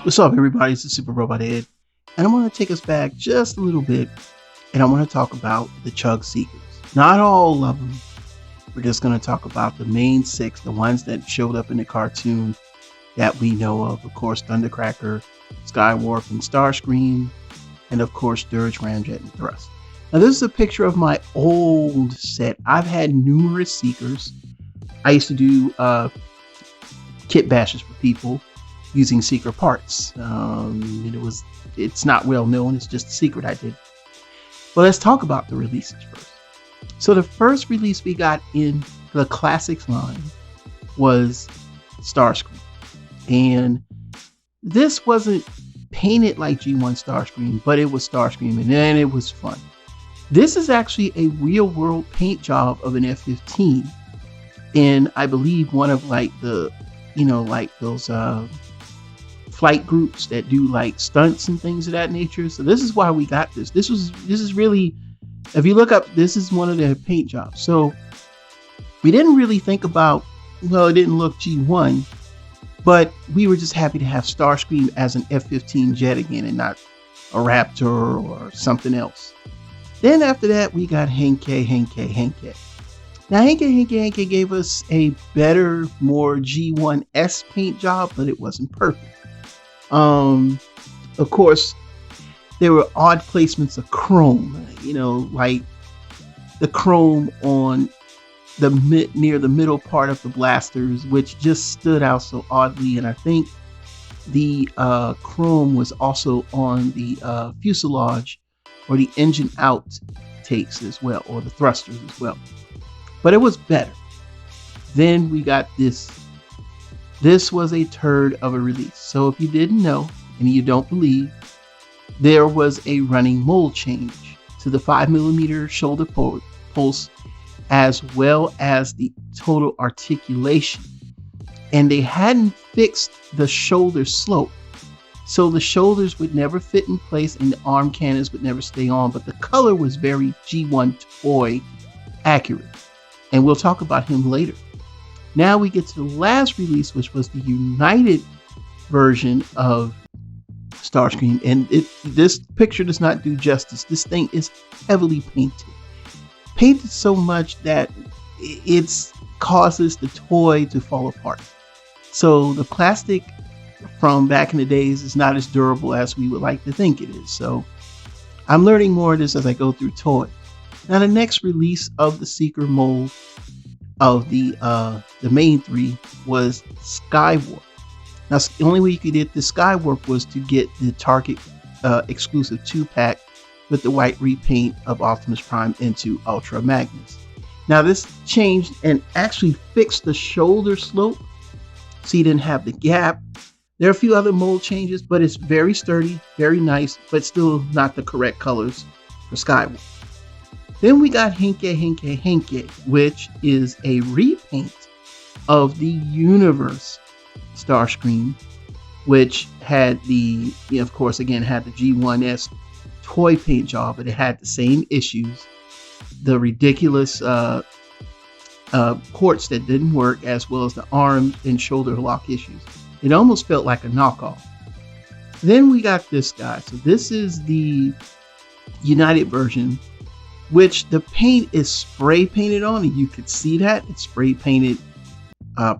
What's up, everybody? It's the Super Robot Ed, and I want to take us back just a little bit, and I want to talk about the Chug Seekers. Not all of them. We're just going to talk about the main six, the ones that showed up in the cartoon that we know of. Of course, Thundercracker, Skywarp, and Starscream, and of course, Dirge, Ramjet, and Thrust. Now, this is a picture of my old set. I've had numerous Seekers. I used to do kit bashes for people using Seeker parts. It's not well known. It's just a secret I did. But let's talk about the releases first. So the first release we got in the Classics line was Starscream. And this wasn't painted like G1 Starscream, but it was Starscream, and then it was fun. This is actually a real world paint job of an F-15. And I believe one of like the, like those flight groups that do like stunts and things of that nature. So this is why we got this. This is really, if you look up, this is one of their paint jobs. So we didn't really think about, well, it didn't look G1, but we were just happy to have Starscream as an F-15 jet again and not a Raptor or something else. Then after that, we got Henkei. Now, Henkei gave us a better, more G1S paint job, but it wasn't perfect. Of course, there were odd placements of chrome, like the chrome on near the middle part of the blasters, which just stood out so oddly. And I think the chrome was also on the fuselage or the engine out takes as well, or the thrusters as well. But it was better. Then we got this. This was a turd of a release. So if you didn't know, and you don't believe, there was a running mold change to the 5mm shoulder pulse, as well as the total articulation. And they hadn't fixed the shoulder slope. So the shoulders would never fit in place and the arm cannons would never stay on. But the color was very G1 toy accurate. And we'll talk about him later. Now we get to the last release, which was the United version of Starscream. And this picture does not do justice. This thing is heavily painted. Painted so much that it causes the toy to fall apart. So the plastic from back in the days is not as durable as we would like to think it is. So I'm learning more of this as I go through toys. Now the next release of the Seeker mold of the main three was Skywarp. Now the only way you could get the Skywarp was to get the Target exclusive 2-pack with the white repaint of Optimus Prime into Ultra Magnus. Now this changed and actually fixed the shoulder slope, so you didn't have the gap. There are a few other mold changes, but it's very sturdy, very nice, but still not the correct colors for Skywarp. Then we got Henkei, which is a repaint of the Universe Starscream, which had the, of course, again, had the G1S toy paint job, but it had the same issues. The ridiculous ports that didn't work, as well as the arm and shoulder lock issues. It almost felt like a knockoff. Then we got this guy. So this is the United version, which the paint is spray painted on, and you could see that it's spray painted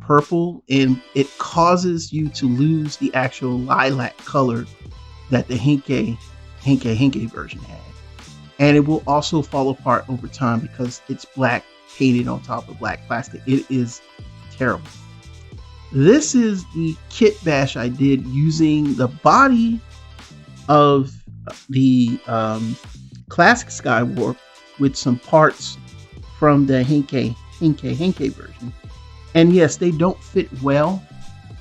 purple, and it causes you to lose the actual lilac color that the Henkei version had. And it will also fall apart over time because it's black painted on top of black plastic. It is terrible. This is the kit bash I did using the body of the classic Skywarp with some parts from the Henkei version. And yes, they don't fit well.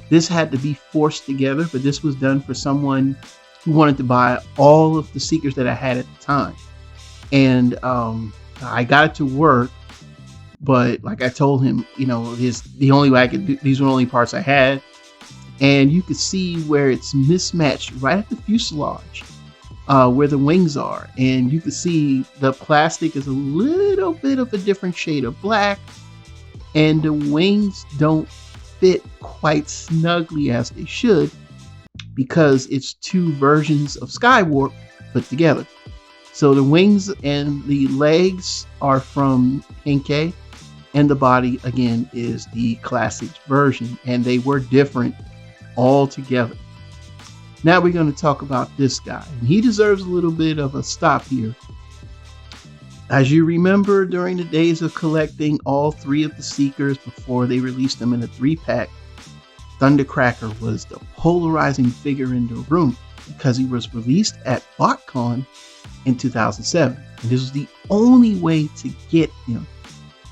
This had to be forced together, but this was done for someone who wanted to buy all of the Seekers that I had at the time. And I got it to work, but like I told him, the only way I could do, these were the only parts I had. And you could see where it's mismatched right at the fuselage, where the wings are. And you can see the plastic is a little bit of a different shade of black, and the wings don't fit quite snugly as they should. because it's two versions of Skywarp put together. So the wings and the legs are from Henkei, and the body again is the classic version, and they were different altogether. Now we're going to talk about this guy, and he deserves a little bit of a stop here. As you remember, during the days of collecting all three of the Seekers before they released them in a 3-pack, Thundercracker was the polarizing figure in the room because he was released at BotCon in 2007. And this was the only way to get him.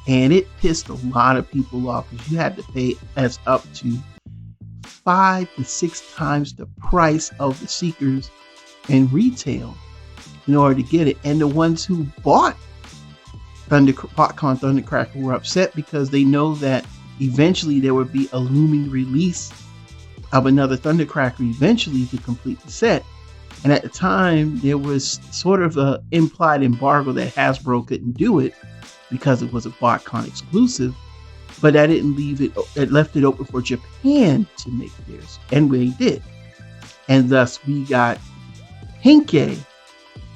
And it pissed a lot of people off because you had to pay as up to 5 to 6 times the price of the Seekers in retail in order to get it. And the ones who bought BotCon Thundercracker were upset because they know that eventually there would be a looming release of another Thundercracker eventually to complete the set. And at the time, there was sort of an implied embargo that Hasbro couldn't do it because it was a BotCon exclusive. But that didn't leave it, it left it open for Japan to make theirs. And we did. And thus we got Henkei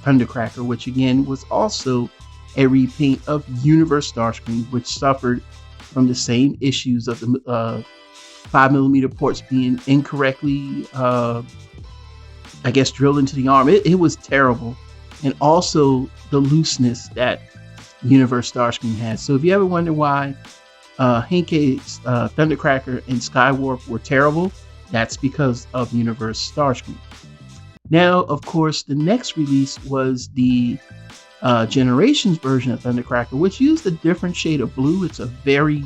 Thundercracker, which again was also a repaint of Universe Starscream, which suffered from the same issues of the 5mm ports being incorrectly, drilled into the arm. It was terrible. And also the looseness that Universe Starscream has. So if you ever wonder why Henkei's Thundercracker and Skywarp were terrible, that's because of Universe Starscream. Now, of course, the next release was the Generations version of Thundercracker, which used a different shade of blue. It's a very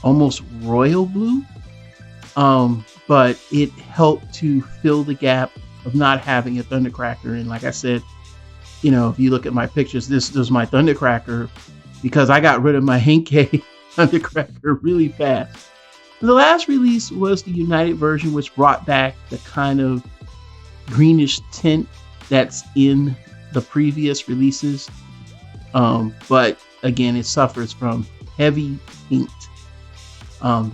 almost royal blue, but it helped to fill the gap of not having a Thundercracker. And like I said, if you look at my pictures, this is my Thundercracker because I got rid of my Henkei Thundercracker really fast. The last release was the United version, which brought back the kind of greenish tint that's in the previous releases, but again, it suffers from heavy paint,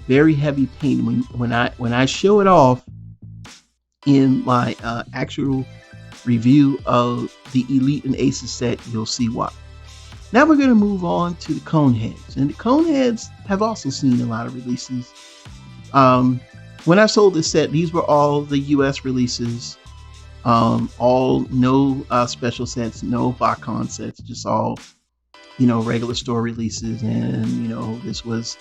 very heavy paint. When I show it off in my actual review of the Elite and ACES set, you'll see why. Now we're going to move on to the Coneheads, and the Coneheads have also seen a lot of releases. When I sold this set, these were all the US releases. All no special sets, no BotCon sets, just all regular store releases. And this was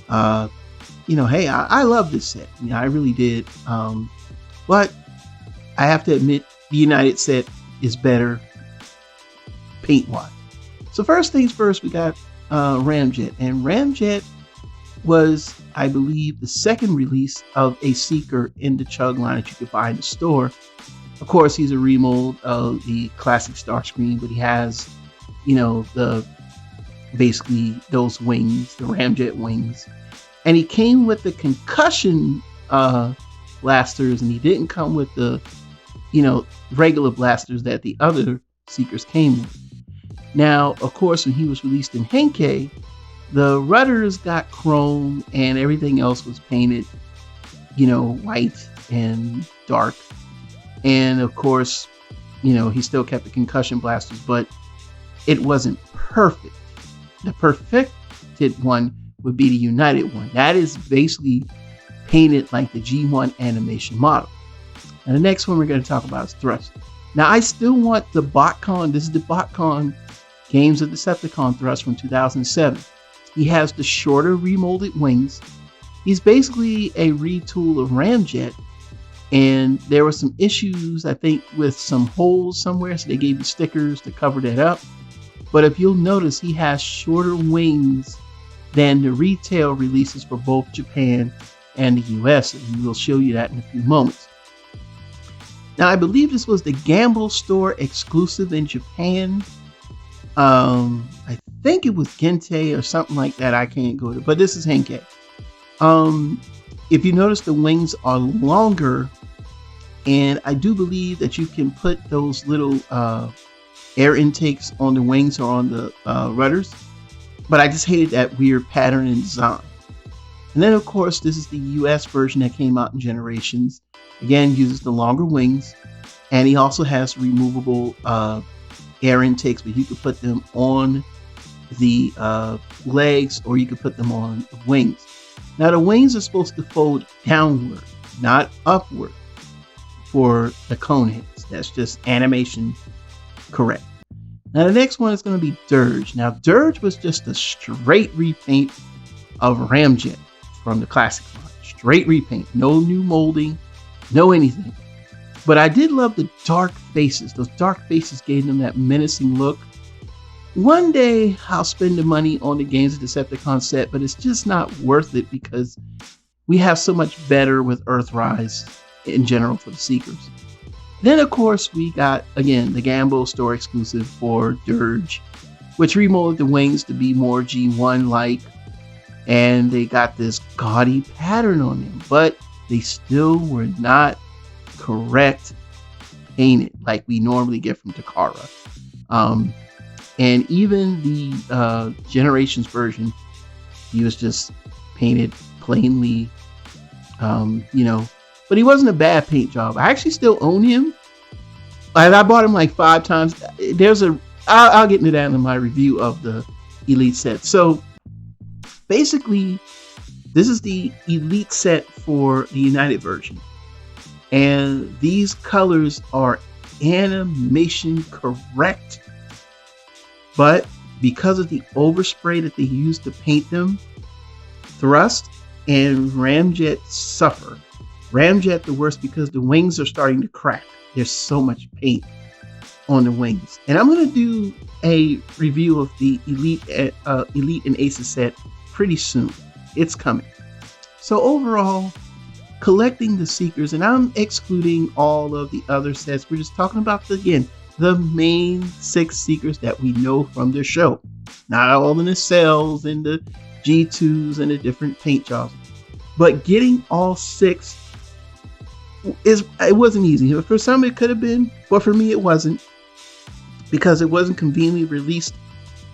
hey, I love this set. I really did. But I have to admit the United set is better paint wise. So first things first, we got Ramjet, and Ramjet was, I believe, the second release of a Seeker in the Chug line that you could buy in the store. Of course, he's a remold of the classic Starscream, but he has, basically those wings, the Ramjet wings. And he came with the concussion blasters, and he didn't come with the, regular blasters that the other Seekers came with. Now, of course, when he was released in Henkei, the rudders got chrome and everything else was painted, white and dark. And of course, he still kept the concussion blasters, but it wasn't perfect. The perfected one would be the United one. That is basically painted like the G1 animation model. And the next one we're going to talk about is Thrust. Now, I still want the BotCon. This is the BotCon Games of Decepticon Thrust from 2007. He has the shorter remolded wings. He's basically a retool of Ramjet. And there were some issues, I think, with some holes somewhere, so they gave you stickers to cover that up. But if you'll notice, he has shorter wings than the retail releases for both Japan and the US, and we'll show you that in a few moments. Now, I believe this was the Gamble Store exclusive in Japan. I think it was Gente or something like that. I can't go to, but this is Henkei. If you notice, the wings are longer, and I do believe that you can put those little air intakes on the wings or on the rudders, but I just hated that weird pattern and design. And then, of course, this is the US version that came out in Generations, Again, uses the longer wings, and he also has removable air intakes, but you could put them on the legs or you could put them on the wings. Now the wings are supposed to fold downward, not upward for the Coneheads. That's just animation correct. Now the next one is going to be Dirge. Now Dirge was just a straight repaint of Ramjet from the classic line. Straight repaint, no new molding, no anything. But I did love the dark faces. Those dark faces gave them that menacing look. One day I'll spend the money on the Games of Decepticon set, but it's just not worth it because we have so much better with Earthrise in general for the Seekers. Then, of course, we got, again, the Gamble store exclusive for Dirge, which remolded the wings to be more G1-like, and they got this gaudy pattern on them, but they still were not correct painted like we normally get from Takara. And even the Generations version, he was just painted plainly, but he wasn't a bad paint job. I actually still own him. I bought him like 5 times. I'll get into that in my review of the Elite set. So basically, this is the Elite set for the United version. And these colors are animation correct. But because of the overspray that they used to paint them, Thrust and Ramjet suffer. Ramjet the worst because the wings are starting to crack. There's so much paint on the wings. And I'm going to do a review of the Elite and ACES set pretty soon. It's coming. So overall, collecting the Seekers, and I'm excluding all of the other sets. We're just talking about, the main 6 Seekers that we know from the show. Not all of the nacelles and the G2s and the different paint jobs. But getting all 6 it wasn't easy. For some it could have been, but for me it wasn't, because it wasn't conveniently released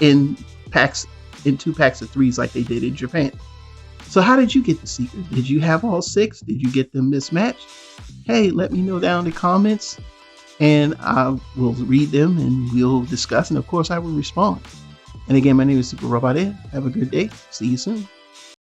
in 2 packs of 3s like they did in Japan. So how did you get the Seekers? Did you have all 6? Did you get them mismatched? Hey, let me know down in the comments, and I will read them and we'll discuss, and of course I will respond. And again, my name is Super Robot Ed. Have a good day. See you soon.